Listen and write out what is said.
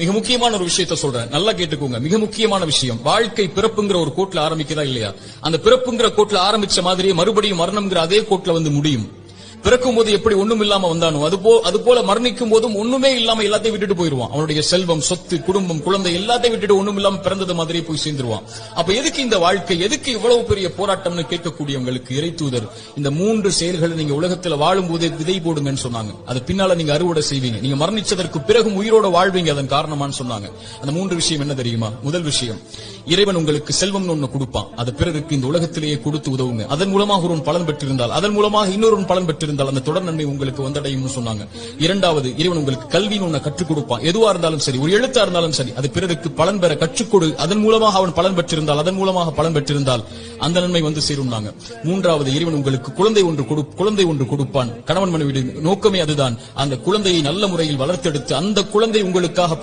மிக முக்கியமான ஒரு விஷயத்தை சொல்றேன், நல்லா கேட்டுக்கோங்க. மிக முக்கியமான விஷயம், வாழ்க்கை பிறப்புங்கிற ஒரு கோட்ல ஆரம்பிக்கிறதா இல்லையா? அந்த பிறப்புங்கிற கோட்ல ஆரம்பிச்ச மாதிரியே மறுபடியும் மரணம்ங்கிற அதே கோட்ல வந்து முடியும். பிறக்கும் போது எப்படி ஒண்ணும் இல்லாம வந்தானோ அதுபோல மரணிக்கும் போதும் ஒண்ணுமே இல்லாம எல்லாத்தையும் விட்டுட்டு போயிருவான். அவனுடைய செல்வம், சொத்து, குடும்பம், குழந்தை எல்லாத்தையும் விட்டுட்டு ஒண்ணும் இல்லாம பிறந்தது மாதிரியே போய் சேர்ந்துருவான். அப்ப எதுக்கு இந்த வாழ்க்கை, எதுக்கு இவ்வளவு பெரிய போராட்டம்னு கேட்கக்கூடியவங்களுக்கு இறைத்தூதர் இந்த 3 செயல்களை நீங்க உலகத்துல வாழும் போதே விதை போடுங்கன்னு சொன்னாங்க. அது பின்னால நீங்க அறுவடை செய்வீங்க, நீங்க மரணிச்சதற்கு பிறகும் உயிரோட வாழ்வீங்க, அதன் காரணமான்னு சொன்னாங்க. அந்த 3 விஷயம் என்ன தெரியுமா? முதல் விஷயம், இறைவன் உங்களுக்கு செல்வம் ஒண்ணு கொடுப்பான், அது பிறருக்கு இந்த உலகத்திலேயே கொடுத்து உதவுங்க. அதன் மூலமாக ஒரு பலன் பெற்றிருந்தால், அதன் மூலமாக இன்னொரு பலன் பெற்றிருந்தால் அந்த தொடர் நன்மை உங்களுக்கு வந்தடையும் சொன்னாங்க. இரண்டாவது, இறைவன் உங்களுக்கு கல்வின்னு ஒண்ணு கற்றுக் கொடுப்பான். எதுவா இருந்தாலும் சரி, ஒரு எழுத்தா இருந்தாலும் சரி, அது பிறருக்கு பலன் பெற கற்றுக் கொடு. அதன் மூலமாக அவன் பலன் பெற்றிருந்தால், அதன் மூலமாக பலன் பெற்றிருந்தால் அந்த நன்மை வந்து சேரும்னாங்க. மூன்றாவது, இறைவன் உங்களுக்கு குழந்தை ஒன்று கொடுப்பான். கணவன் மனைவி நோக்கமே அதுதான். அந்த குழந்தையை நல்ல முறையில் வளர்த்தெடுத்து அந்த குழந்தை உங்களுக்காக